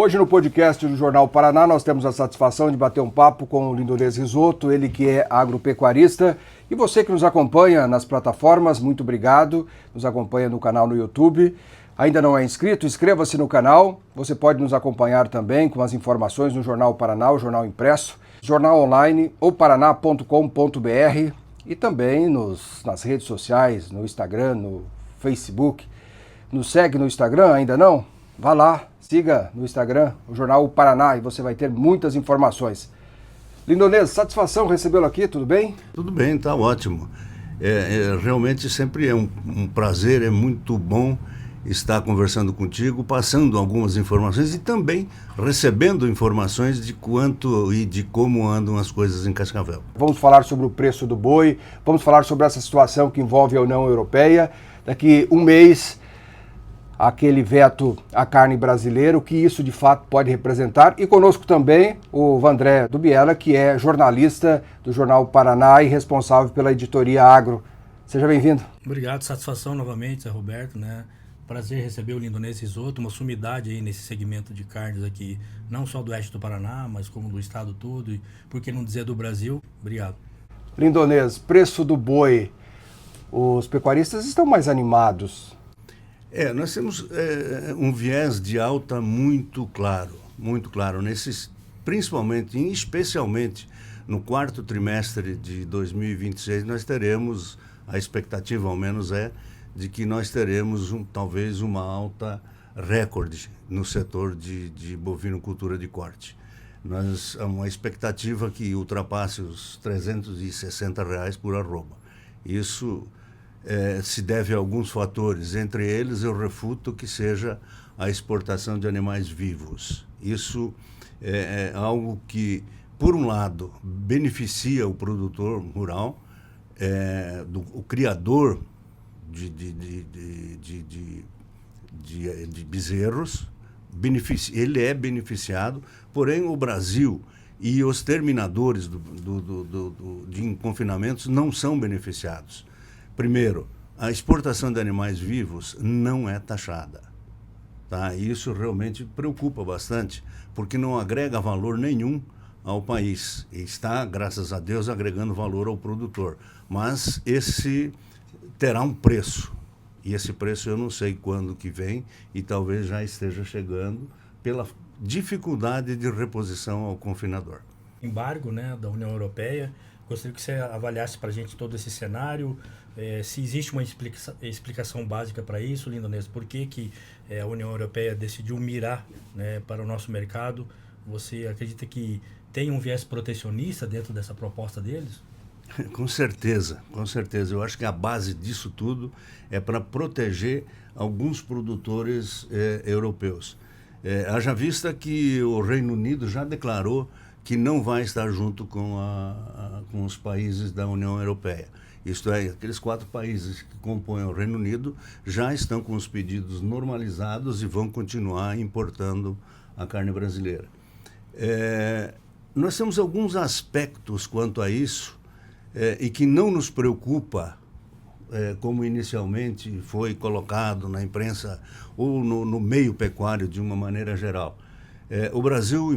Hoje no podcast do Jornal Paraná nós temos a satisfação de bater um papo com o Lindonês Risoto, ele que é agropecuarista. E você que nos acompanha nas plataformas, muito obrigado. Nos acompanha no canal no YouTube. Ainda não é inscrito? Inscreva-se no canal. Você pode nos acompanhar também com as informações no Jornal Paraná, o jornal impresso, jornal online ou paraná.com.br e também nas redes sociais, no Instagram, no Facebook. Nos segue no Instagram? Ainda não? Vá lá, siga no Instagram o Jornal Paraná e você vai ter muitas informações. Lindonês, satisfação recebê-lo aqui, tudo bem? Tudo bem, tá ótimo. Realmente sempre é um prazer, é muito bom estar conversando contigo, passando algumas informações e também recebendo informações de quanto e de como andam as coisas em Cascavel. Vamos falar sobre o preço do boi, vamos falar sobre essa situação que envolve a União Europeia. Daqui um mês, aquele veto à carne brasileira, o que isso de fato pode representar. E conosco também o Vandré Dubiela, que é jornalista do Jornal Paraná e responsável pela editoria Agro. Seja bem-vindo. Obrigado, satisfação novamente, Zé Roberto, né? Prazer receber o Lindonês Risoto, uma sumidade aí nesse segmento de carnes aqui, não só do oeste do Paraná, mas como do estado todo, e por que não dizer do Brasil. Obrigado. Lindonês, preço do boi, os pecuaristas estão mais animados. Nós temos um viés de alta muito claro, principalmente e especialmente no quarto trimestre de 2026, nós teremos, a expectativa ao menos de que nós teremos talvez uma alta recorde no setor de bovinocultura de corte. Uma expectativa que ultrapasse os R$360 por arroba. Isso se deve a alguns fatores, entre eles eu refuto que seja a exportação de animais vivos. Isso é algo que, por um lado, beneficia o produtor rural, o criador de bezerros, ele é beneficiado, porém o Brasil e os terminadores de confinamentos não são beneficiados. Primeiro, a exportação de animais vivos não é taxada. Tá? E isso realmente preocupa bastante, porque não agrega valor nenhum ao país. E está, graças a Deus, agregando valor ao produtor. Mas esse terá um preço, e esse preço eu não sei quando que vem, e talvez já esteja chegando pela dificuldade de reposição ao confinador. Embargo, né, da União Europeia, gostaria que você avaliasse para a gente todo esse cenário, se existe uma explicação básica para isso, Lindonês, por que a União Europeia decidiu mirar, né, para o nosso mercado? Você acredita que tem um viés protecionista dentro dessa proposta deles? Com certeza, com certeza. Eu acho que a base disso tudo é para proteger alguns produtores europeus. Haja vista que o Reino Unido já declarou que não vai estar junto com os países da União Europeia. Isto é, aqueles 4 países que compõem o Reino Unido já estão com os pedidos normalizados e vão continuar importando a carne brasileira. Nós temos alguns aspectos quanto a isso, e que não nos preocupa, como inicialmente foi colocado na imprensa ou no meio pecuário de uma maneira geral. O Brasil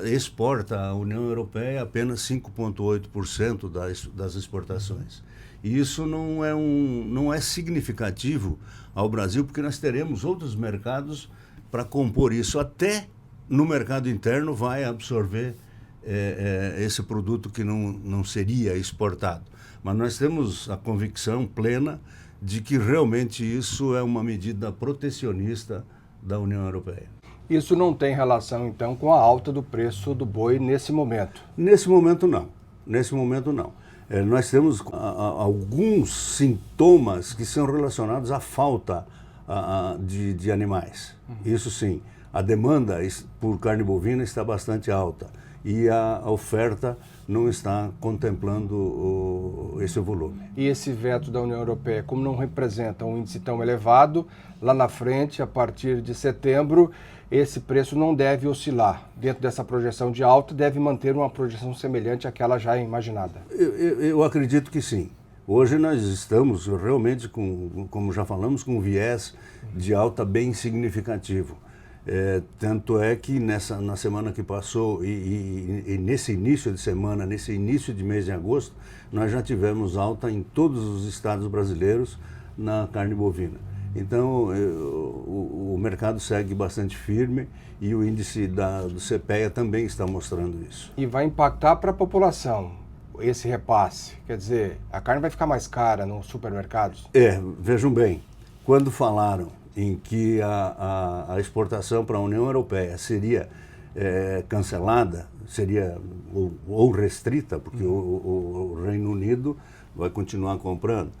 exporta à União Europeia apenas 5,8% das exportações. E isso não é significativo ao Brasil, porque nós teremos outros mercados para compor isso. Até no mercado interno vai absorver esse produto que não seria exportado. Mas nós temos a convicção plena de que realmente isso é uma medida protecionista da União Europeia. Isso não tem relação, então, com a alta do preço do boi nesse momento? Nesse momento, não. Nós temos alguns sintomas que são relacionados à falta de animais. Isso sim, a demanda por carne bovina está bastante alta e a oferta não está contemplando esse volume. E esse veto da União Europeia, como não representa um índice tão elevado, lá na frente, a partir de setembro, esse preço não deve oscilar. Dentro dessa projeção de alta, deve manter uma projeção semelhante àquela já imaginada. Eu acredito que sim. Hoje nós estamos realmente, como já falamos, com um viés de alta bem significativo. Tanto é que na semana que passou e nesse início de semana, nesse início de mês de agosto, nós já tivemos alta em todos os estados brasileiros na carne bovina. Então, o mercado segue bastante firme e o índice do CPEA também está mostrando isso. E vai impactar para a população esse repasse? Quer dizer, a carne vai ficar mais cara nos supermercados? Vejam bem, quando falaram em que a exportação para a União Europeia seria cancelada, seria ou restrita, porque o Reino Unido vai continuar comprando.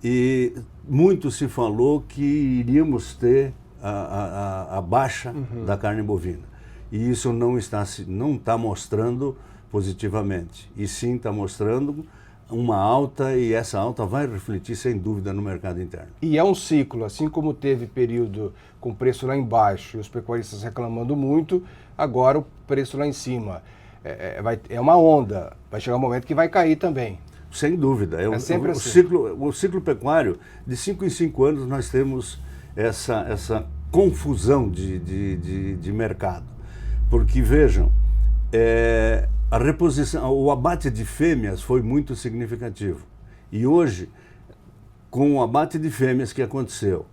E muito se falou que iríamos ter a baixa da carne bovina. E isso não está mostrando positivamente. E sim está mostrando uma alta, e essa alta vai refletir sem dúvida no mercado interno. E é um ciclo, assim como teve período com preço lá embaixo e os pecuaristas reclamando muito, agora o preço lá em cima. É uma onda, vai chegar um momento que vai cair também. Sem dúvida. É sempre assim. O ciclo pecuário, de 5 em 5 anos nós temos essa confusão de mercado. Porque, vejam, a reposição, o abate de fêmeas foi muito significativo. E hoje, com o abate de fêmeas que aconteceu,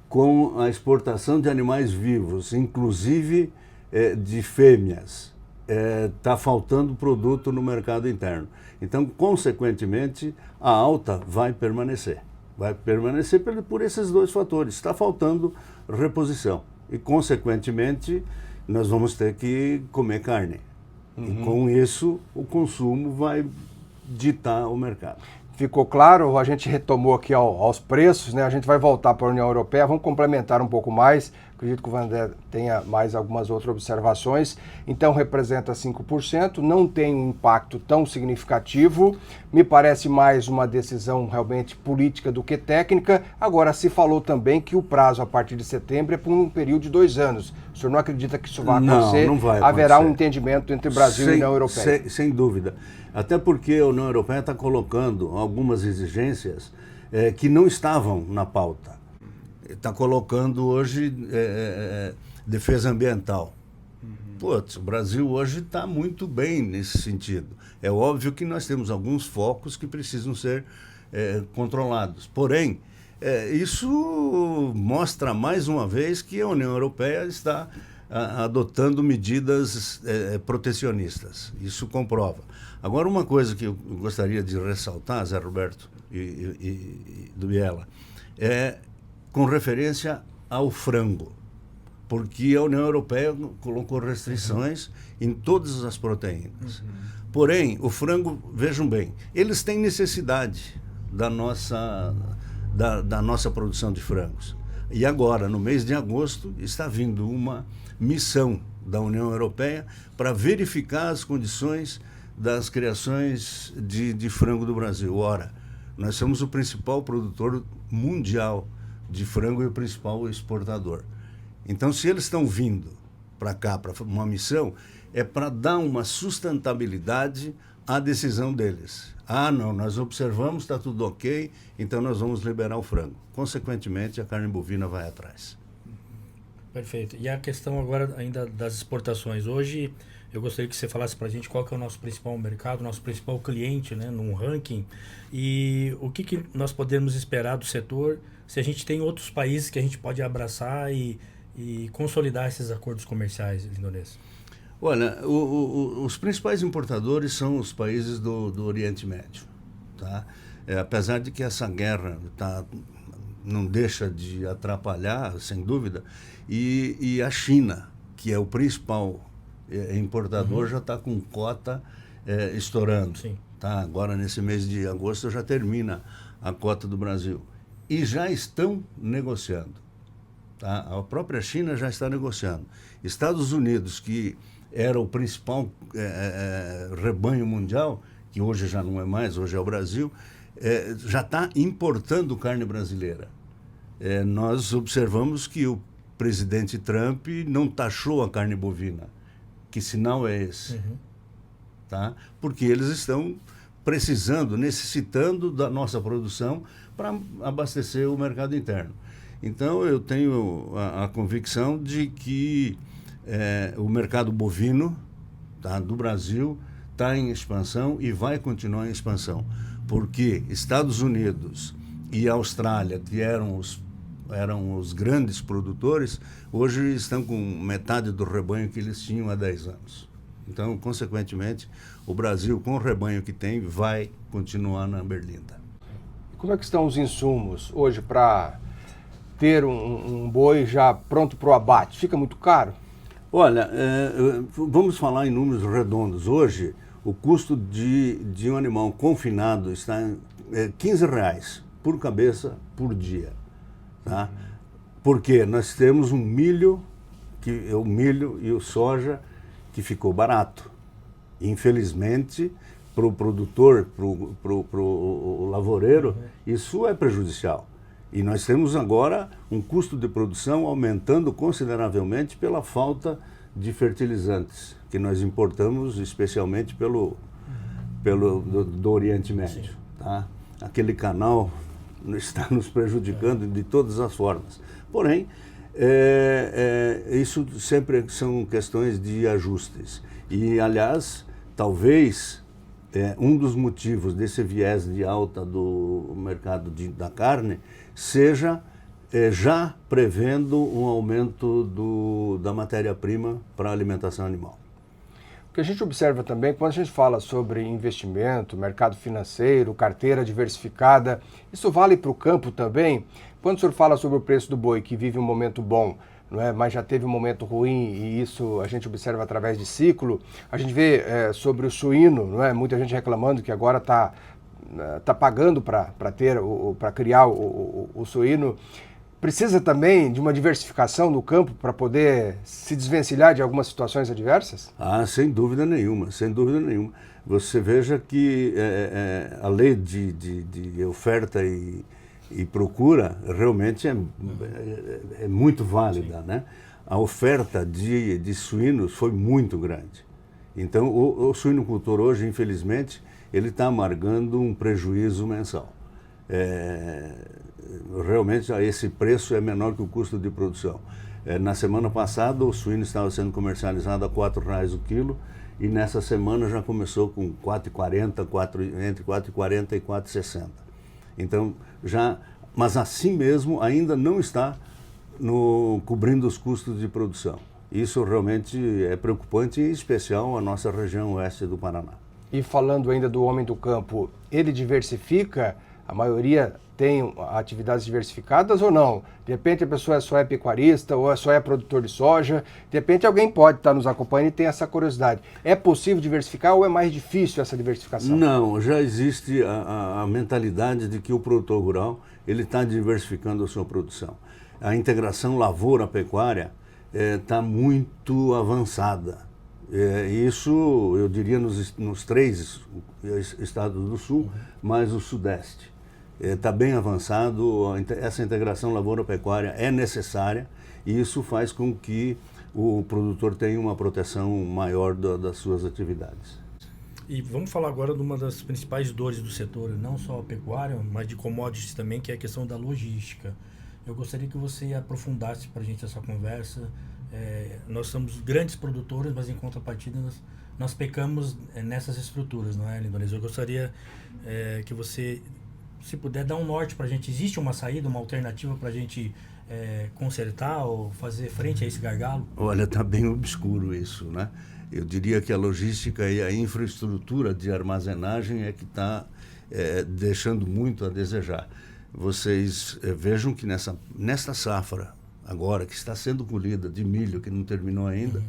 com a exportação de animais vivos, inclusive de fêmeas, está faltando produto no mercado interno. Então, consequentemente, a alta vai permanecer. Vai permanecer por esses dois fatores. Está faltando reposição. E, consequentemente, nós vamos ter que comer carne. E com isso, o consumo vai ditar o mercado. Ficou claro, a gente retomou aqui aos preços, né? A gente vai voltar para a União Europeia, vamos complementar um pouco mais. Acredito que o Vandré tenha mais algumas outras observações. Então, representa 5%, não tem um impacto tão significativo. Me parece mais uma decisão realmente política do que técnica. Agora, se falou também que o prazo a partir de setembro é por um período de 2 anos. O senhor não acredita que isso vai acontecer? Não vai acontecer. Haverá um entendimento entre Brasil e União Europeia? Sem dúvida. Até porque a União Europeia está colocando algumas exigências que não estavam na pauta. Está colocando hoje defesa ambiental. Putz, o Brasil hoje está muito bem nesse sentido. É óbvio que nós temos alguns focos que precisam ser controlados. Porém, isso mostra mais uma vez que a União Europeia está adotando medidas protecionistas. Isso comprova. Agora, uma coisa que eu gostaria de ressaltar, Zé Roberto e do Biela, com referência ao frango, porque a União Europeia colocou restrições em todas as proteínas. Porém, o frango, vejam bem, eles têm necessidade da nossa produção de frangos. E agora, no mês de agosto, está vindo uma missão da União Europeia para verificar as condições das criações de frango do Brasil. Ora, nós somos o principal produtor mundial de frango e o principal exportador. Então, se eles estão vindo para cá, para uma missão, é para dar uma sustentabilidade à decisão deles. Não, nós observamos, está tudo ok, então nós vamos liberar o frango. Consequentemente, a carne bovina vai atrás. Perfeito. E a questão agora ainda das exportações. Hoje, eu gostaria que você falasse para a gente qual que é o nosso principal mercado, nosso principal cliente, né, num ranking, e o que nós podemos esperar do setor, se a gente tem outros países que a gente pode abraçar e consolidar esses acordos comerciais, Lindonês. Olha, os principais importadores são os países do Oriente Médio. Tá? Apesar de que essa guerra não deixa de atrapalhar, sem dúvida, e a China, que é o principal importador, já está com cota estourando. Sim. Tá? Agora, nesse mês de agosto, já termina a cota do Brasil. E já estão negociando. Tá? A própria China já está negociando. Estados Unidos, que era o principal rebanho mundial, que hoje já não é mais, hoje é o Brasil, já está importando carne brasileira. Nós observamos que o presidente Trump não taxou a carne bovina. Que sinal é esse? Tá? Porque eles estão precisando, necessitando da nossa produção para abastecer o mercado interno. Então, eu tenho a convicção de que o mercado bovino, tá, do Brasil está em expansão e vai continuar em expansão, porque Estados Unidos e Austrália, que eram os grandes produtores, hoje estão com metade do rebanho que eles tinham há 10 anos. Então, consequentemente, o Brasil, com o rebanho que tem, vai continuar na berlinda. Como é que estão os insumos hoje para ter um boi já pronto para o abate? Fica muito caro? Olha, vamos falar em números redondos. Hoje, o custo de um animal confinado está em R$15 por cabeça por dia. Tá? Porque nós temos um milho, o milho e o soja, que ficou barato. Infelizmente, para o produtor, para o lavoureiro, isso é prejudicial. E nós temos agora um custo de produção aumentando consideravelmente pela falta de fertilizantes, que nós importamos especialmente do Oriente Médio. Tá? Aquele canal está nos prejudicando de todas as formas. Porém, isso sempre são questões de ajustes. E, aliás, talvez um dos motivos desse viés de alta do mercado da carne seja já prevendo um aumento da matéria-prima para a alimentação animal. O que a gente observa também, quando a gente fala sobre investimento, mercado financeiro, carteira diversificada, isso vale para o campo também? Quando o senhor fala sobre o preço do boi, que vive um momento bom, não é? Mas já teve um momento ruim, e isso a gente observa através de ciclo, a gente vê sobre o suíno, não é? Muita gente reclamando que agora está pagando para criar o suíno. Precisa também de uma diversificação no campo para poder se desvencilhar de algumas situações adversas? Ah, sem dúvida nenhuma, sem dúvida nenhuma. Você veja que a lei de oferta e procura realmente é muito válida, né? A oferta de suínos foi muito grande. Então, o suinocultor hoje, infelizmente, ele está amargando um prejuízo mensal. Realmente, esse preço é menor que o custo de produção. Na semana passada, o suíno estava sendo comercializado a R$4 o quilo, e nessa semana já começou com R$4,40, entre R$4,40 e R$4,60. Então, mas assim mesmo ainda não está cobrindo os custos de produção. Isso realmente é preocupante, em especial a nossa região oeste do Paraná. E falando ainda do homem do campo, ele diversifica? A maioria tem atividades diversificadas ou não? De repente a pessoa só é pecuarista ou só é produtor de soja. De repente alguém pode estar nos acompanhando e tem essa curiosidade. É possível diversificar ou é mais difícil essa diversificação? Não, já existe a mentalidade de que o produtor rural ele está diversificando a sua produção. A integração lavoura-pecuária está muito avançada. Isso, eu diria, nos 3 estados do Sul, mais o Sudeste. Está bem avançado, essa integração lavoura-pecuária é necessária, e isso faz com que o produtor tenha uma proteção maior das suas atividades. E vamos falar agora de uma das principais dores do setor, não só a pecuária, mas de commodities também, que é a questão da logística. Eu gostaria que você aprofundasse para a gente essa conversa. Nós somos grandes produtores, mas em contrapartida nós pecamos nessas estruturas, não é, Lindonês? Eu gostaria que você, se puder, dar um norte para a gente. Existe uma saída, uma alternativa para a gente consertar ou fazer frente a esse gargalo? Olha, está bem obscuro isso, né? Eu diria que a logística e a infraestrutura de armazenagem é que está deixando muito a desejar. Vocês vejam que nesta safra, agora, que está sendo colhida de milho, que não terminou ainda,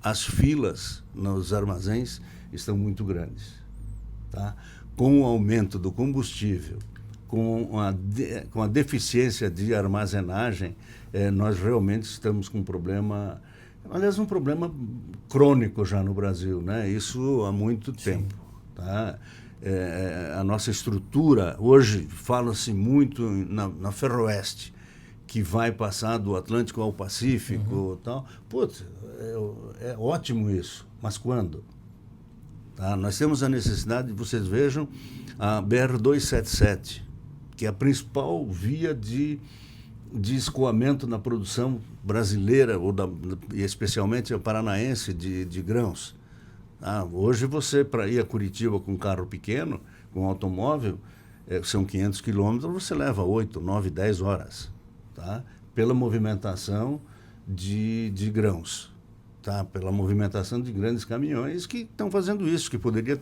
as filas nos armazéns estão muito grandes. Tá? Com o aumento do combustível, com a deficiência de armazenagem, nós realmente estamos com um problema, aliás, um problema crônico já no Brasil, né? Isso há muito tempo. Tá? A nossa estrutura, hoje fala-se muito na Ferroeste, que vai passar do Atlântico ao Pacífico e tal. Putz, é ótimo isso, mas quando? Tá? Nós temos a necessidade, vocês vejam, a BR-277, que é a principal via de de escoamento na produção brasileira, e especialmente a paranaense, de grãos. Hoje você, para ir a Curitiba com um carro pequeno, com um automóvel, são 500 quilômetros, você leva 8, 9, 10 horas, tá? Pela movimentação de grãos, tá? Pela movimentação de grandes caminhões que estão fazendo isso, que poderia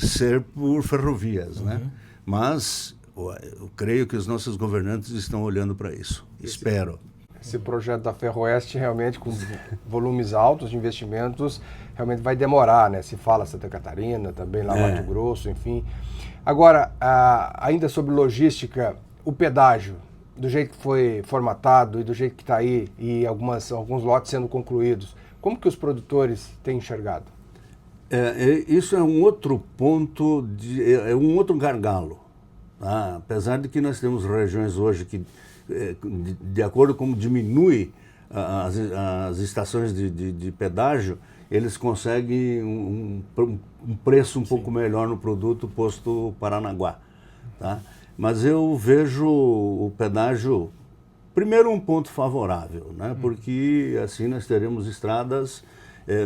ser por ferrovias, né? Mas eu creio que os nossos governantes estão olhando para isso. Espero. Esse projeto da Ferroeste realmente com volumes altos de investimentos realmente vai demorar, né? Se fala Santa Catarina, também lá Mato Grosso, enfim. Agora, ainda sobre logística, o pedágio, do jeito que foi formatado e do jeito que está aí, e alguns lotes sendo concluídos, como que os produtores têm enxergado? Isso é um outro ponto, é um outro gargalo. Tá? Apesar de que nós temos regiões hoje que, de acordo com como diminui as estações de pedágio, eles conseguem um preço um pouco melhor no produto posto Paranaguá. Tá? Mas eu vejo o pedágio, primeiro, um ponto favorável, né? Porque assim nós teremos estradas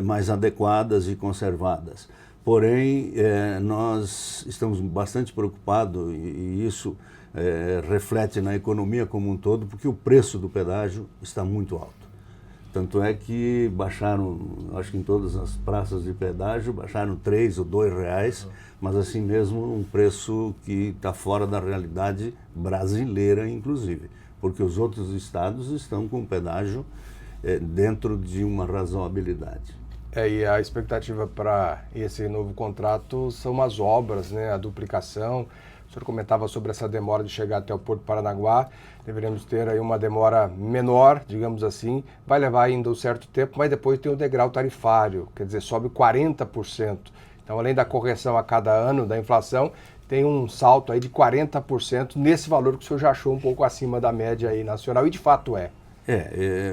mais adequadas e conservadas. Porém, nós estamos bastante preocupados e isso reflete na economia como um todo, porque o preço do pedágio está muito alto. Tanto é que baixaram, acho que em todas as praças de pedágio, baixaram 3 ou 2 reais, mas assim mesmo um preço que está fora da realidade brasileira, inclusive, porque os outros estados estão com pedágio dentro de uma razoabilidade. E a expectativa para esse novo contrato são as obras, né, a duplicação. O senhor comentava sobre essa demora de chegar até o Porto Paranaguá. Deveremos ter aí uma demora menor, digamos assim. Vai levar ainda um certo tempo, mas depois tem o degrau tarifário, quer dizer, sobe 40%. Então, além da correção a cada ano da inflação, tem um salto aí de 40% nesse valor que o senhor já achou um pouco acima da média aí nacional, e de fato é.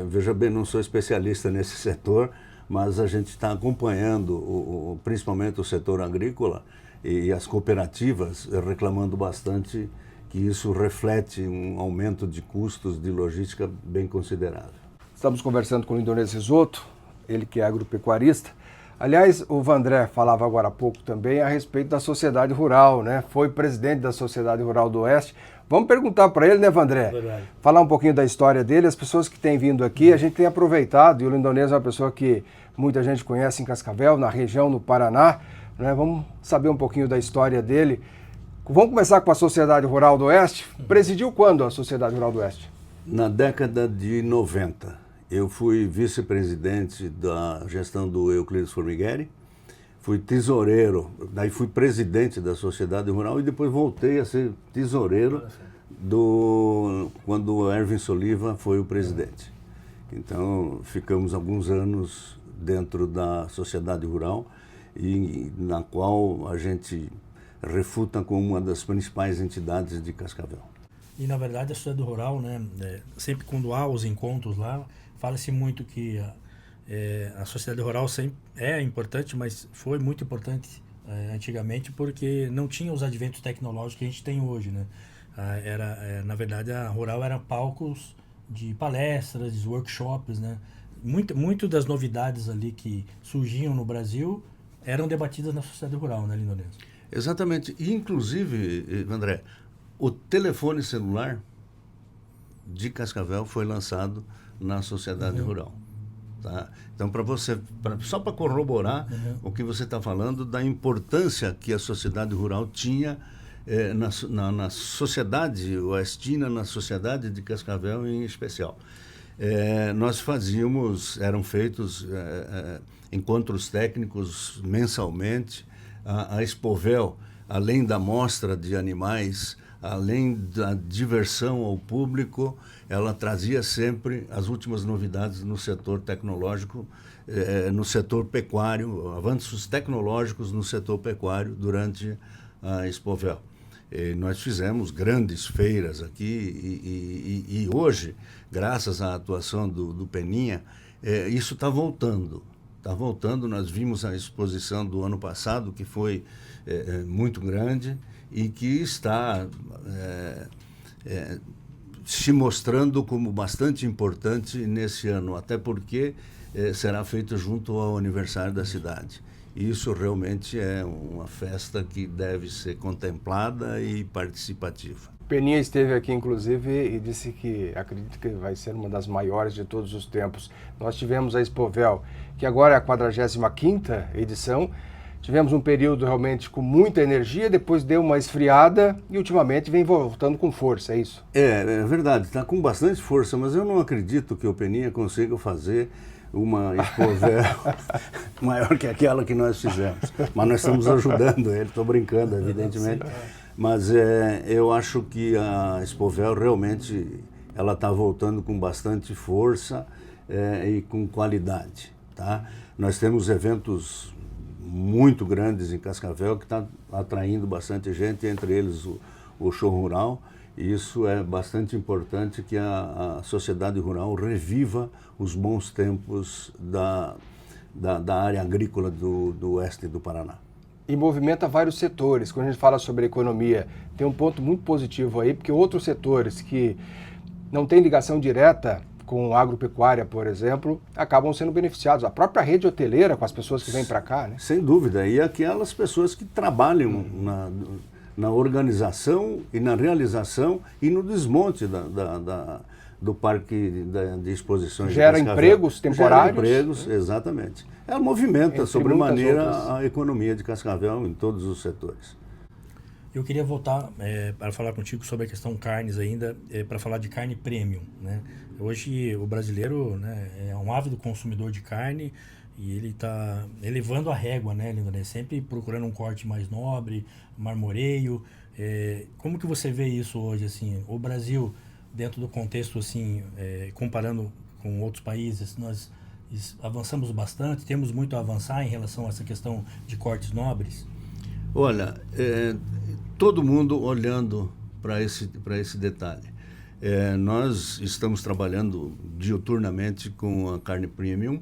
Veja bem, não sou especialista nesse setor, mas a gente está acompanhando principalmente o setor agrícola e as cooperativas reclamando bastante que isso reflete um aumento de custos de logística bem considerável. Estamos conversando com o Lindonês Risoto, ele que é agropecuarista. Aliás, o Vandré falava agora há pouco também a respeito da sociedade rural, né? Foi presidente da Sociedade Rural do Oeste. Vamos perguntar para ele, né, Vandré? Verdade. Falar um pouquinho da história dele. As pessoas que têm vindo aqui, a gente tem aproveitado, e o Lindonês é uma pessoa que muita gente conhece em Cascavel, na região, no Paraná, né? Vamos saber um pouquinho da história dele. Vamos começar com a Sociedade Rural do Oeste. Presidiu quando a Sociedade Rural do Oeste? Na década de 90. Eu fui vice-presidente da gestão do Euclides Formigueri, fui tesoureiro, daí fui presidente da Sociedade Rural e depois voltei a ser tesoureiro quando o Erwin Soliva foi o presidente. Então, ficamos alguns anos dentro da Sociedade Rural, e na qual a gente refuta como uma das principais entidades de Cascavel. E, na verdade, a Sociedade Rural, né, sempre quando há os encontros lá, fala-se muito que a Sociedade Rural sempre é importante, mas foi muito importante antigamente porque não tinha os adventos tecnológicos que a gente tem hoje, né? Na verdade, a Rural era palcos de palestras, de workshops, né? Muito das novidades ali que surgiam no Brasil eram debatidas na Sociedade Rural, né, Lindonês? Exatamente. E, inclusive, André, o telefone celular de Cascavel foi lançado na Sociedade Rural. Tá? Então, só para corroborar o que você está falando da importância que a Sociedade Rural tinha na sociedade oestina, na sociedade de Cascavel em especial. Eram feitos encontros técnicos mensalmente. A Expovel, além da mostra de animais, além da diversão ao público, ela trazia sempre as últimas novidades no setor tecnológico, no setor pecuário, avanços tecnológicos no setor pecuário durante a Expovel. Nós fizemos grandes feiras aqui e hoje, graças à atuação do Peninha, isso está voltando. Está voltando, nós vimos a exposição do ano passado, que foi muito grande e que está se mostrando como bastante importante nesse ano, até porque será feito junto ao aniversário da cidade. Isso realmente é uma festa que deve ser contemplada e participativa. Peninha esteve aqui, inclusive, e disse que acredita que vai ser uma das maiores de todos os tempos. Nós tivemos a Expovel, que agora é a 45ª edição. Tivemos um período realmente com muita energia, depois deu uma esfriada e ultimamente vem voltando com força, é isso? É verdade, está com bastante força, mas eu não acredito que o Peninha consiga fazer uma Expovel maior que aquela que nós fizemos. Mas nós estamos ajudando ele, estou brincando, evidentemente. Mas eu acho que a Expovel realmente ela está voltando com bastante força e com qualidade. Tá? Nós temos eventos muito grandes em Cascavel que está atraindo bastante gente, entre eles o show rural. E isso é bastante importante que a sociedade rural reviva os bons tempos da área agrícola do oeste do Paraná. E movimenta vários setores. Quando a gente fala sobre economia, tem um ponto muito positivo aí, porque outros setores que não têm ligação direta com agropecuária, por exemplo, acabam sendo beneficiados. A própria rede hoteleira, com as pessoas que vêm para cá, né? Sem dúvida. E aquelas pessoas que trabalham na organização e na realização e no desmonte do parque de exposições. Gera empregos temporários. Gera empregos, exatamente. Ela movimenta sobremaneira a economia de Cascavel em todos os setores. Eu queria voltar para falar contigo sobre a questão carnes ainda, para falar de carne premium, né? Hoje o brasileiro, né, é um ávido consumidor de carne e ele está elevando a régua, né, Lindonês? Sempre procurando um corte mais nobre, marmoreio. Como que você vê isso hoje, assim? O Brasil, dentro do contexto, assim, comparando com outros países, nós avançamos bastante, temos muito a avançar em relação a essa questão de cortes nobres? Olha, todo mundo olhando para esse detalhe. Nós estamos trabalhando diuturnamente com a carne premium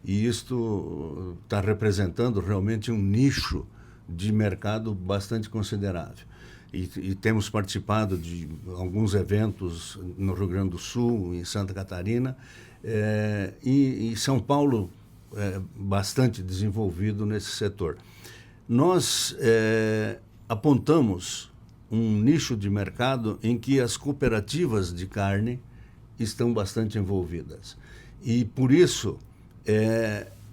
e isto está representando realmente um nicho de mercado bastante considerável. E temos participado de alguns eventos no Rio Grande do Sul, em Santa Catarina, e São Paulo bastante desenvolvido nesse setor. Nós apontamos um nicho de mercado em que as cooperativas de carne estão bastante envolvidas. E, por isso,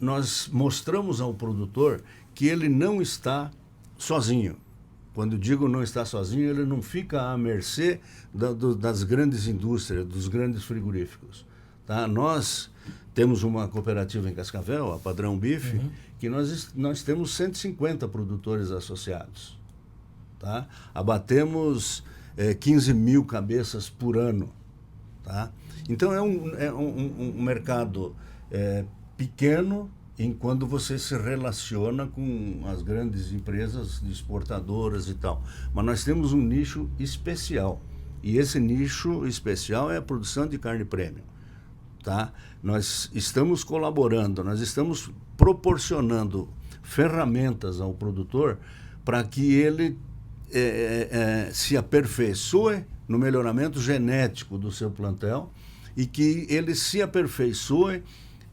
nós mostramos ao produtor que ele não está sozinho. Quando digo não está sozinho, ele não fica à mercê das grandes indústrias, dos grandes frigoríficos. Tá? Nós temos uma cooperativa em Cascavel, a Padrão Bife, que nós temos 150 produtores associados. Tá? Abatemos 15 mil cabeças por ano. Tá? Então é um mercado pequeno enquanto você se relaciona com as grandes empresas exportadoras e tal. Mas nós temos um nicho especial. E esse nicho especial é a produção de carne premium. Tá? Nós estamos colaborando, nós estamos proporcionando ferramentas ao produtor para que ele se aperfeiçoe no melhoramento genético do seu plantel e que ele se aperfeiçoe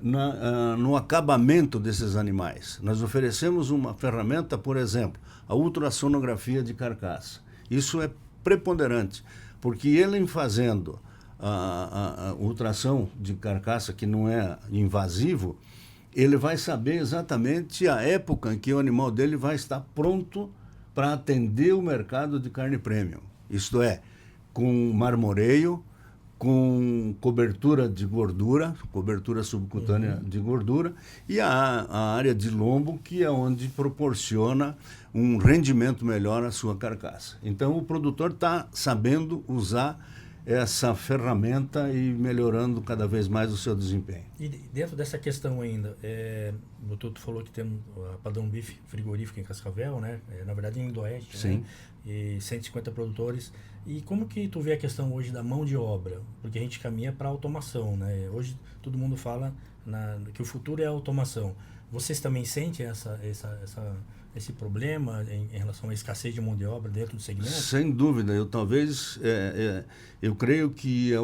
no acabamento desses animais. Nós oferecemos uma ferramenta, por exemplo, a ultrassonografia de carcaça. Isso é preponderante, porque ele fazendo a ultrassom de carcaça, que não é invasivo, ele vai saber exatamente a época em que o animal dele vai estar pronto para atender o mercado de carne premium. Isto é, com marmoreio, com cobertura de gordura, cobertura subcutânea de gordura, e a área de lombo, que é onde proporciona um rendimento melhor à sua carcaça. Então, o produtor está sabendo usar essa ferramenta e melhorando cada vez mais o seu desempenho. E dentro dessa questão ainda, o Tuto falou que tem a Padrão Bife frigorífica em Cascavel, né? Na verdade em Indoeste, sim, né? E 150 produtores. E como que tu vê a questão hoje da mão de obra? Porque a gente caminha para a automação, né? Hoje todo mundo fala que o futuro é a automação. Vocês também sentem esse problema em relação à escassez de mão de obra dentro do segmento? Sem dúvida, eu creio que é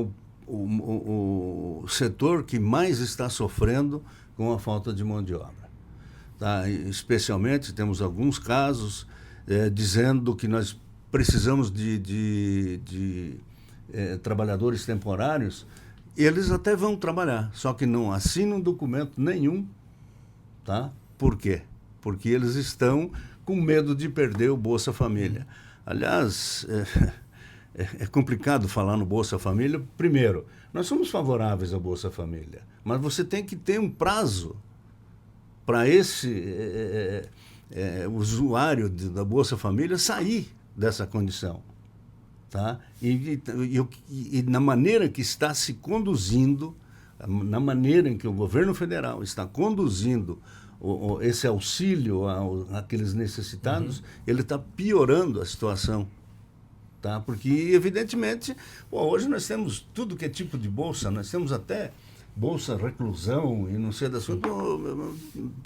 o setor que mais está sofrendo com a falta de mão de obra. Tá? Especialmente, temos alguns casos dizendo que nós precisamos de trabalhadores temporários. Eles até vão trabalhar, só que não assinam documento nenhum. Tá? Por quê? Porque eles estão com medo de perder o Bolsa Família. Aliás, é complicado falar no Bolsa Família. Primeiro, nós somos favoráveis ao Bolsa Família, mas você tem que ter um prazo para esse usuário da Bolsa Família sair dessa condição. Tá? E na maneira que está se conduzindo, na maneira em que o governo federal está conduzindo esse auxílio àqueles necessitados, ele está piorando a situação. Tá? Porque, evidentemente, hoje nós temos tudo que é tipo de bolsa, nós temos até bolsa reclusão e não sei das coisas.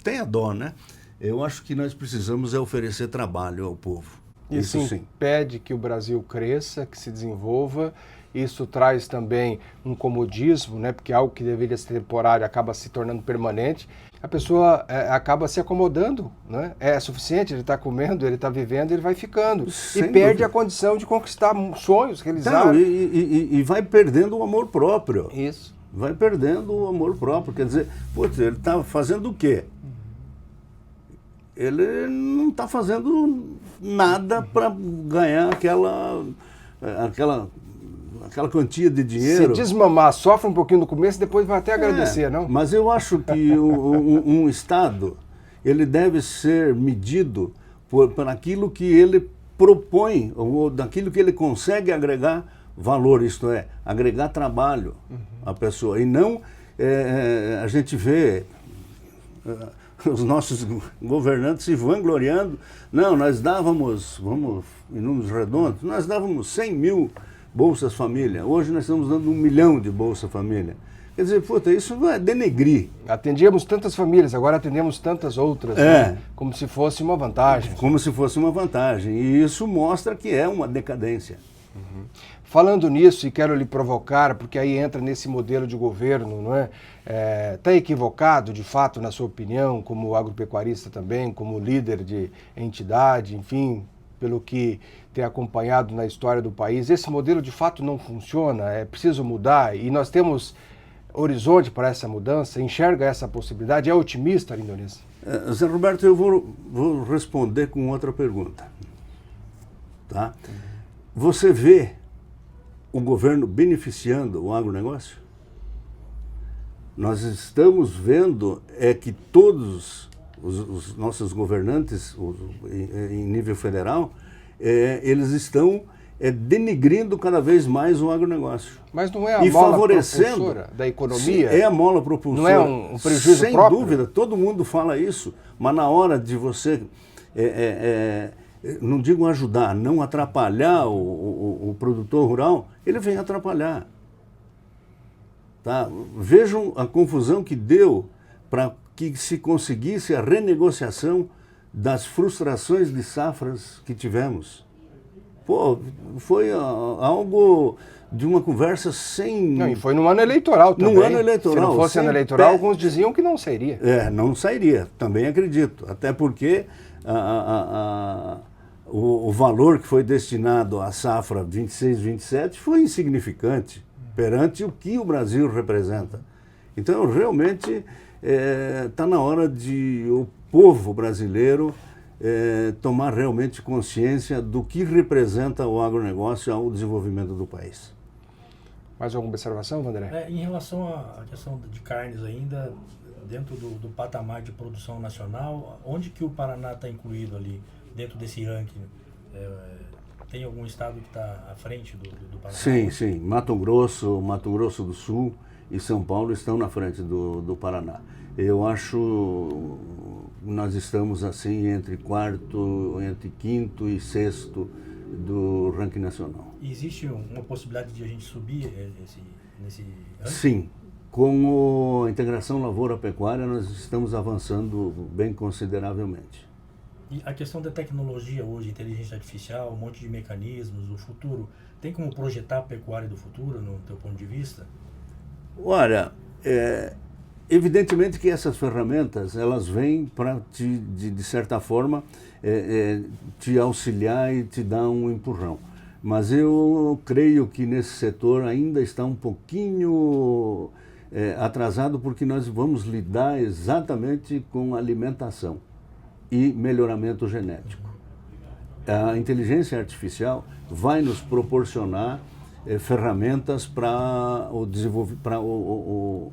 Tenha dó, né? Eu acho que nós precisamos oferecer trabalho ao povo. Isso sim. Pede que o Brasil cresça, que se desenvolva. Isso traz também um comodismo, né? Porque algo que deveria ser temporário acaba se tornando permanente. A pessoa acaba se acomodando, né? É suficiente, ele está comendo, ele está vivendo, ele vai ficando. Sem perde dúvida. A condição de conquistar sonhos, realizar. Não, e vai perdendo o amor próprio. Isso. Vai perdendo o amor próprio. Quer dizer, putz, ele está fazendo o quê? Ele não está fazendo nada para ganhar aquela quantia de dinheiro. Se desmamar, sofre um pouquinho no começo, depois vai até agradecer, não? Mas eu acho que um Estado, ele deve ser medido por aquilo que ele propõe, ou daquilo que ele consegue agregar valor, isto é, agregar trabalho à pessoa. E não a gente vê os nossos governantes se vangloriando. Não, nós dávamos, vamos em números redondos, nós dávamos 100 mil Bolsas Família. Hoje nós estamos dando 1 milhão de Bolsa Família. Quer dizer, isso não é denegrir. Atendíamos tantas famílias, agora atendemos tantas outras, né? Como se fosse uma vantagem. Como se fosse uma vantagem. E isso mostra que é uma decadência. Falando nisso, e quero lhe provocar, porque aí entra nesse modelo de governo, não é? Está equivocado, de fato, na sua opinião, como agropecuarista também, como líder de entidade, enfim, pelo que tem acompanhado na história do país, esse modelo de fato não funciona, é preciso mudar e nós temos horizonte para essa mudança, enxerga essa possibilidade, é otimista, Lindonês? Zé Roberto, eu vou responder com outra pergunta. Tá? Você vê o governo beneficiando o agronegócio? Nós estamos vendo que todos os nossos governantes em nível federal, eles estão denegrindo cada vez mais o agronegócio. Mas não é a mola propulsora da economia? Sim, é a mola propulsora. Não é um prejuízo sem próprio? Sem dúvida, todo mundo fala isso, mas na hora de você, não digo ajudar, não atrapalhar o produtor rural, ele vem atrapalhar. Tá? Vejam a confusão que deu para que se conseguisse a renegociação das frustrações de safras que tivemos. Pô, foi algo de uma conversa sem... Não, e foi num ano eleitoral também. Num ano eleitoral. Se não fosse ano eleitoral, alguns diziam que não sairia. Não sairia, também acredito. Até porque o valor que foi destinado à safra 26-27 foi insignificante perante o que o Brasil representa. Então, realmente, está na hora de o povo brasileiro tomar realmente consciência do que representa o agronegócio ao desenvolvimento do país. Mais alguma observação, Vanderlei? Em relação à questão de carnes ainda, dentro do patamar de produção nacional, onde que o Paraná está incluído ali, dentro desse ranking? Tem algum estado que está à frente do Paraná? Sim. Mato Grosso do Sul e São Paulo estão na frente do Paraná. Eu acho que nós estamos assim entre quinto e sexto do ranking nacional. E existe uma possibilidade de a gente subir nesse ranking? Sim. Com a integração lavoura-pecuária, nós estamos avançando bem consideravelmente. E a questão da tecnologia hoje, inteligência artificial, um monte de mecanismos, o futuro, tem como projetar a pecuária do futuro, no teu ponto de vista? Olha, evidentemente que essas ferramentas, elas vêm para, de certa forma, te auxiliar e te dar um empurrão. Mas eu creio que nesse setor ainda está um pouquinho atrasado, porque nós vamos lidar exatamente com alimentação e melhoramento genético. A inteligência artificial vai nos proporcionar ferramentas para o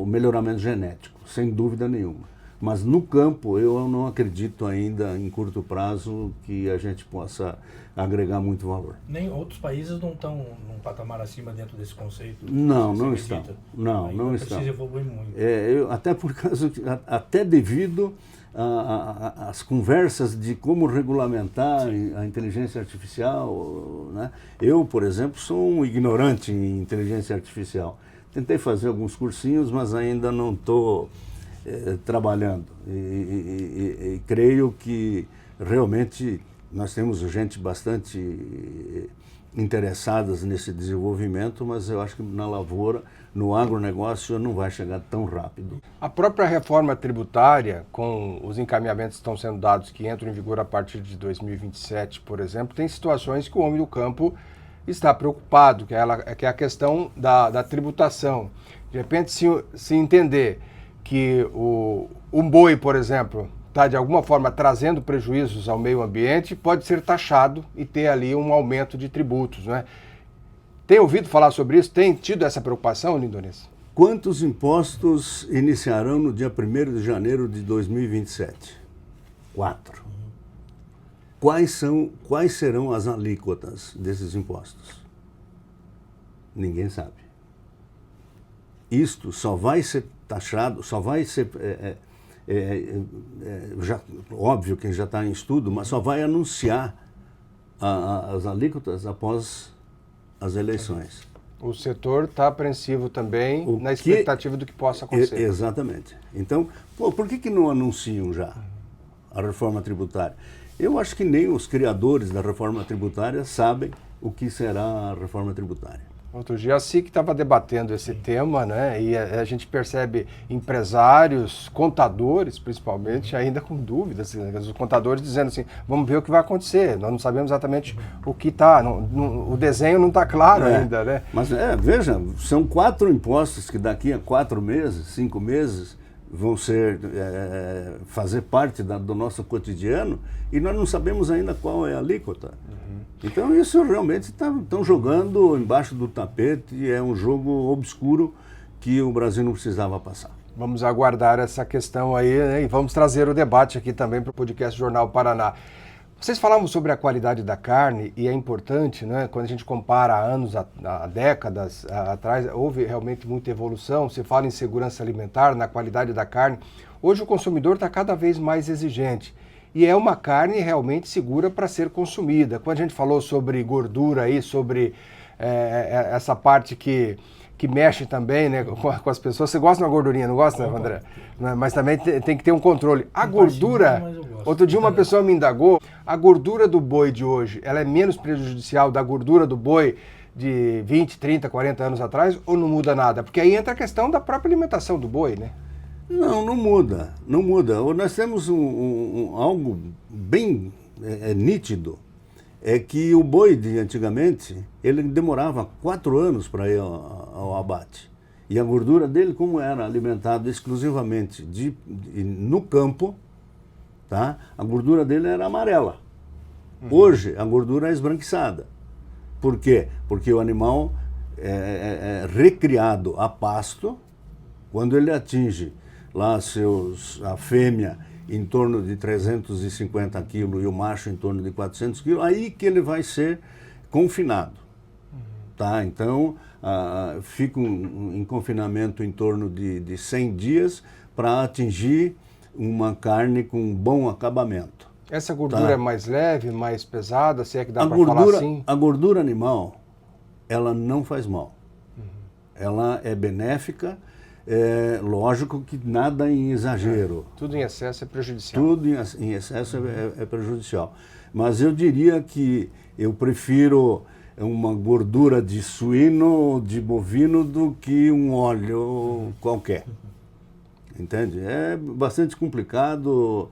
melhoramento genético, sem dúvida nenhuma. Mas no campo eu não acredito ainda em curto prazo que a gente possa agregar muito valor. Nem outros países não estão num patamar acima dentro desse conceito? Não estão. Não estão. Precisa evoluir muito. Até devido às conversas de como regulamentar a inteligência artificial, né? Eu, por exemplo, sou um ignorante em inteligência artificial. Tentei fazer alguns cursinhos, mas ainda não estou trabalhando. E creio que realmente nós temos gente bastante interessadas nesse desenvolvimento, mas eu acho que na lavoura, no agronegócio, não vai chegar tão rápido. A própria reforma tributária, com os encaminhamentos que estão sendo dados, que entram em vigor a partir de 2027, por exemplo, tem situações que o homem do campo está preocupado, que é a questão da tributação. De repente, se entender que um boi, por exemplo, está de alguma forma trazendo prejuízos ao meio ambiente, pode ser taxado e ter ali um aumento de tributos, né? Tem ouvido falar sobre isso? Tem tido essa preocupação, Lindonês? Quantos impostos iniciarão no dia 1º de janeiro de 2027? 4. Quais serão as alíquotas desses impostos? Ninguém sabe. Isto só vai ser taxado, só vai ser, óbvio que já está em estudo, mas só vai anunciar as alíquotas após as eleições. O setor está apreensivo também na expectativa do que possa acontecer. Exatamente. Então, por que não anunciam já a reforma tributária? Eu acho que nem os criadores da reforma tributária sabem o que será a reforma tributária. Outro dia a SIC estava debatendo esse tema, né? E a gente percebe empresários, contadores principalmente, ainda com dúvidas. Os contadores dizendo assim, vamos ver o que vai acontecer. Nós não sabemos exatamente o que está. O desenho não está claro ainda, né? Mas veja, são 4 impostos que daqui a 4 meses, 5 meses, vão fazer parte do nosso cotidiano e nós não sabemos ainda qual é a alíquota. Então isso realmente estão jogando embaixo do tapete, é um jogo obscuro que o Brasil não precisava passar. Vamos aguardar essa questão aí, né? E vamos trazer o debate aqui também para o podcast Jornal Paraná. Vocês falavam sobre a qualidade da carne e é importante, né? Quando a gente compara anos, a décadas atrás, houve realmente muita evolução. Se fala em segurança alimentar, na qualidade da carne. Hoje o consumidor está cada vez mais exigente. E é uma carne realmente segura para ser consumida. Quando a gente falou sobre gordura aí, sobre essa parte que mexe também, né, com as pessoas. Você gosta de uma gordurinha, não gosta, André? Mas também tem que ter um controle. A gordura, outro dia uma pessoa me indagou, a gordura do boi de hoje, ela é menos prejudicial da gordura do boi de 20, 30, 40 anos atrás ou não muda nada? Porque aí entra a questão da própria alimentação do boi, né? Não muda. Nós temos algo bem nítido, é que o boi de antigamente, ele demorava 4 anos para ir ao abate. E a gordura dele, como era alimentado exclusivamente no campo, tá? A gordura dele era amarela. Hoje, a gordura é esbranquiçada. Por quê? Porque o animal é recriado a pasto, quando ele atinge lá a fêmea em torno de 350 quilos e o macho em torno de 400 quilos, aí que ele vai ser confinado. Tá? Então, fica em confinamento em torno de 100 dias para atingir uma carne com um bom acabamento. Essa gordura é mais leve, mais pesada, se é que dá para falar assim? A gordura animal, ela não faz mal. Ela é benéfica. Lógico que nada em exagero. Tudo em excesso é prejudicial. Tudo em excesso é prejudicial. Mas eu diria que eu prefiro uma gordura de suíno ou de bovino do que um óleo qualquer. Entende? É bastante complicado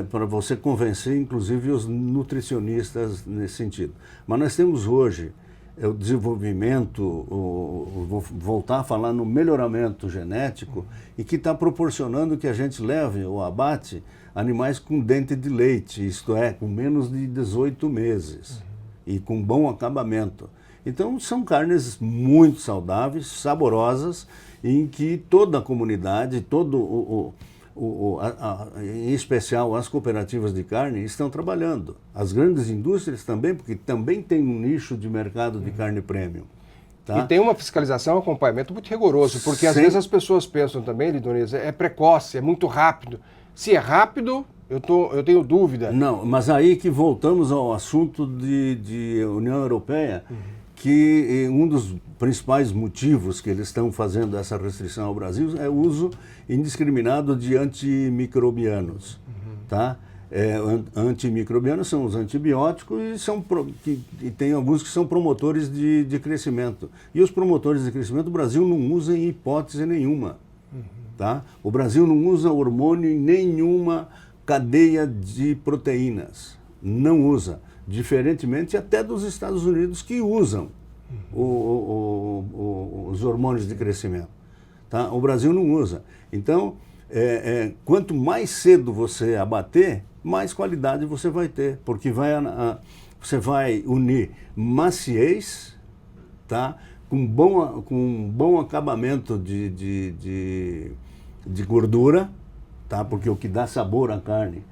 para você convencer, inclusive, os nutricionistas nesse sentido. Mas nós temos hoje o desenvolvimento, vou voltar a falar no melhoramento genético, e que está proporcionando que a gente leve ao abate animais com dente de leite, isto é, com menos de 18 meses e com bom acabamento. Então são carnes muito saudáveis, saborosas, em que toda a comunidade, em especial as cooperativas de carne, estão trabalhando. As grandes indústrias também, porque também tem um nicho de mercado de carne premium. Tá? E tem uma fiscalização, um acompanhamento muito rigoroso, porque às vezes as pessoas pensam também, Lidonês, é precoce, é muito rápido. Se é rápido, eu tenho dúvida. Não, mas aí que voltamos ao assunto de União Europeia, que um dos principais motivos que eles estão fazendo essa restrição ao Brasil é o uso indiscriminado de antimicrobianos. Tá? Antimicrobianos são os antibióticos e tem alguns que são promotores de crescimento. E os promotores de crescimento o Brasil não usa em hipótese nenhuma. Tá? O Brasil não usa hormônio em nenhuma cadeia de proteínas. Não usa. Diferentemente até dos Estados Unidos, que usam os hormônios de crescimento. Tá? O Brasil não usa. Então, quanto mais cedo você abater, mais qualidade você vai ter, porque você vai unir maciez, tá? com bom acabamento de gordura, tá? Porque o que dá sabor à carne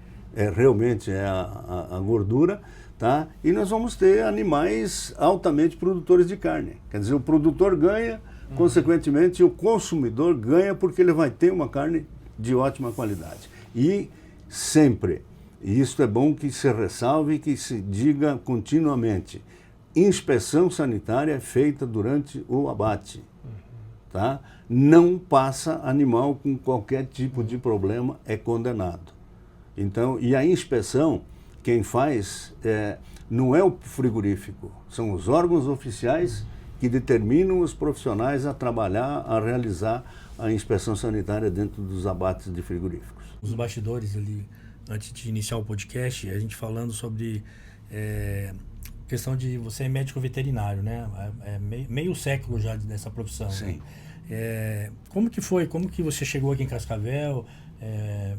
realmente é a gordura. Tá? E nós vamos ter animais altamente produtores de carne. Quer dizer, o produtor ganha, consequentemente o consumidor ganha, porque ele vai ter uma carne de ótima qualidade. E sempre, e isso é bom que se ressalve e que se diga continuamente, inspeção sanitária é feita durante o abate. Tá? Não passa animal com qualquer tipo de problema, é condenado. Então, e a inspeção, quem faz não é o frigorífico, são os órgãos oficiais que determinam os profissionais a trabalhar, a realizar a inspeção sanitária dentro dos abates de frigoríficos. Os bastidores ali, antes de iniciar o podcast, a gente falando sobre questão de você é médico veterinário, né? Meio século já dessa profissão. Sim. Né? Como que foi? Como que você chegou aqui em Cascavel?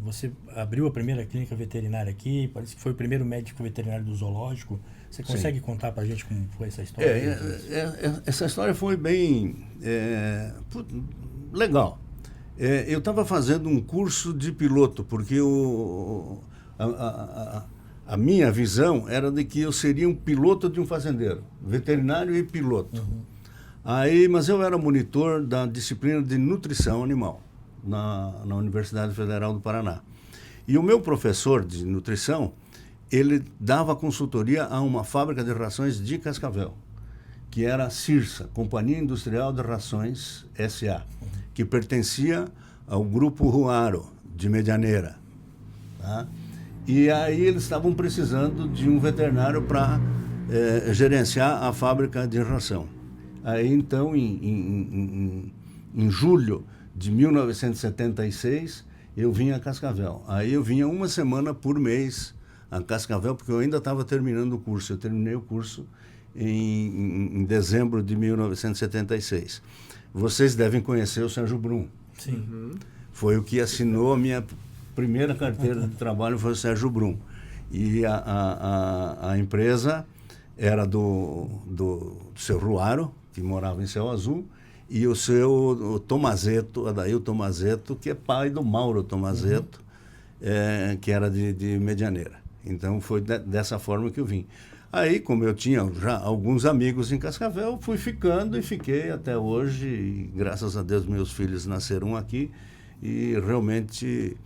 Você abriu a primeira clínica veterinária aqui, parece que foi o primeiro médico veterinário do zoológico. Você consegue contar para a gente como foi essa história? Essa história foi bem legal. Eu estava fazendo um curso de piloto, porque a minha visão era de que eu seria um piloto de um fazendeiro, veterinário e piloto. Mas eu era monitor da disciplina de nutrição animal na Universidade Federal do Paraná. E o meu professor de nutrição, ele dava consultoria a uma fábrica de rações de Cascavel, que era a CIRSA, Companhia Industrial de Rações S.A., que pertencia ao Grupo Ruaro, de Medianeira. Tá? E aí eles estavam precisando de um veterinário para gerenciar a fábrica de ração. Aí então, em julho de 1976, eu vim a Cascavel. Aí eu vinha uma semana por mês a Cascavel, porque eu ainda estava terminando o curso. Eu terminei o curso em dezembro de 1976. Vocês devem conhecer o Sérgio Brum. Sim. Foi o que assinou a minha primeira carteira de trabalho, foi o Sérgio Brum. E a empresa era do seu Ruaro, que morava em Céu Azul, e o seu Tomazetto, Adail Tomazetto, que é pai do Mauro Tomazetto, que era de Medianeira. Então foi dessa forma que eu vim. Aí, como eu tinha já alguns amigos em Cascavel, fui ficando e fiquei até hoje. E, graças a Deus, meus filhos nasceram aqui. E realmente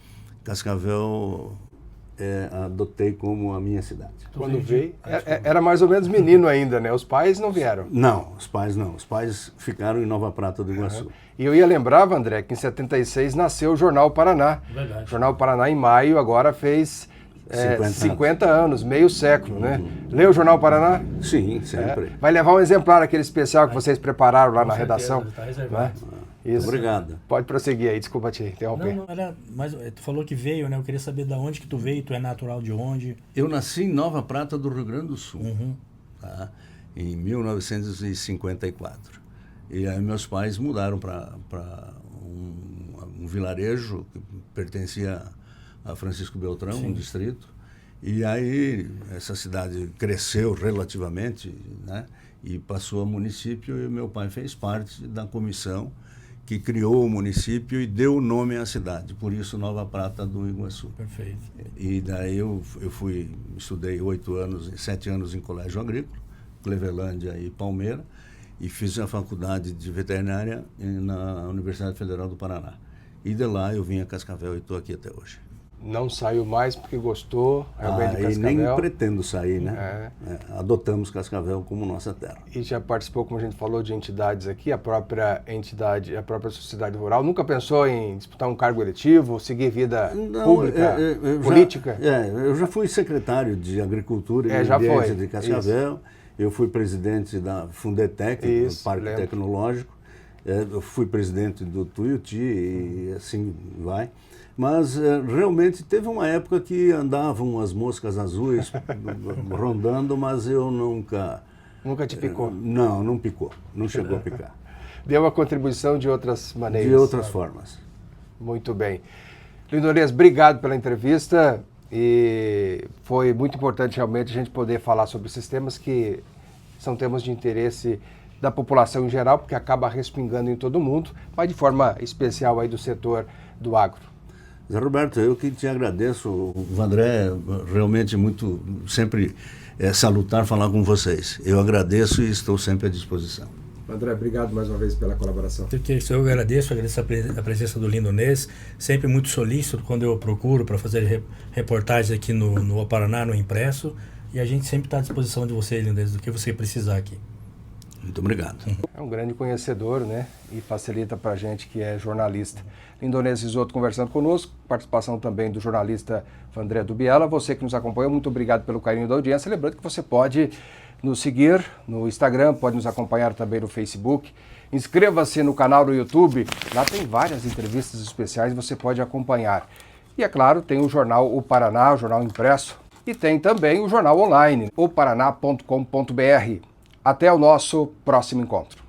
Cascavel adotei como a minha cidade. Quando veio, era mais ou menos menino ainda, né? Os pais não vieram. Não, os pais não. Os pais ficaram em Nova Prata do Iguaçu. E eu ia lembrar, André, que em 76 nasceu o Jornal Paraná. Verdade. O Jornal Paraná, em maio, agora fez 50 anos, meio século, né? Leu o Jornal Paraná? Sim, sempre. Vai levar um exemplar, aquele especial que vocês prepararam lá na certeza, redação. tá reservado. Né? Isso. Obrigado. Pode prosseguir aí, desculpa te interromper. Não, era, mas tu falou que veio, né? Eu queria saber de onde que tu veio, tu é natural de onde? Eu nasci em Nova Prata do Rio Grande do Sul, Uhum. tá? Em 1954. E aí meus pais mudaram para um vilarejo que pertencia a Francisco Beltrão, um distrito. E aí essa cidade cresceu relativamente, né? E passou a município, e meu pai fez parte da comissão que criou o município e deu o nome à cidade, por isso Nova Prata do Iguaçu. Perfeito. E daí eu estudei 7 anos em colégio agrícola, Clevelândia e Palmeira, e fiz a faculdade de veterinária na Universidade Federal do Paraná. E de lá eu vim a Cascavel e estou aqui até hoje. Não saiu mais porque gostou realmente de E Cascavel. nem pretendo sair, né? Adotamos Cascavel como nossa terra. E já participou, como a gente falou, de entidades aqui, a própria entidade, a própria sociedade rural. Nunca pensou em disputar um cargo eletivo, seguir vida pública, política? Eu já fui secretário de Agricultura e Meio Ambiente de Cascavel. Isso. Eu fui presidente da Fundetec, do Parque Tecnológico. Eu fui presidente do Tuiuti e assim vai. Mas realmente teve uma época que andavam as moscas azuis rondando, mas eu nunca... Nunca te picou? Não picou. Não chegou a picar. Deu uma contribuição de outras maneiras? De outras formas. Muito bem. Lindonês, obrigado pela entrevista. E foi muito importante realmente a gente poder falar sobre esses temas que são temas de interesse da população em geral, porque acaba respingando em todo mundo, mas de forma especial aí do setor do agro. Zé Roberto, eu que te agradeço. O Vandré realmente muito, sempre salutar falar com vocês. Eu agradeço e estou sempre à disposição. André, obrigado mais uma vez pela colaboração. Eu agradeço a presença do Lindonês, sempre muito solícito quando eu procuro para fazer reportagens aqui no Paraná, no impresso, e a gente sempre está à disposição de você, Lindonês, do que você precisar aqui. Muito obrigado. É um grande conhecedor, né? E facilita para a gente que é jornalista. Lindonês Risoto conversando conosco, participação também do jornalista Vandré Dubiela. Você que nos acompanha, muito obrigado pelo carinho da audiência. Lembrando que você pode nos seguir no Instagram, pode nos acompanhar também no Facebook. Inscreva-se no canal do YouTube, lá tem várias entrevistas especiais, você pode acompanhar. E é claro, tem o jornal O Paraná, o jornal impresso, e tem também o jornal online, oparaná.com.br. Até o nosso próximo encontro.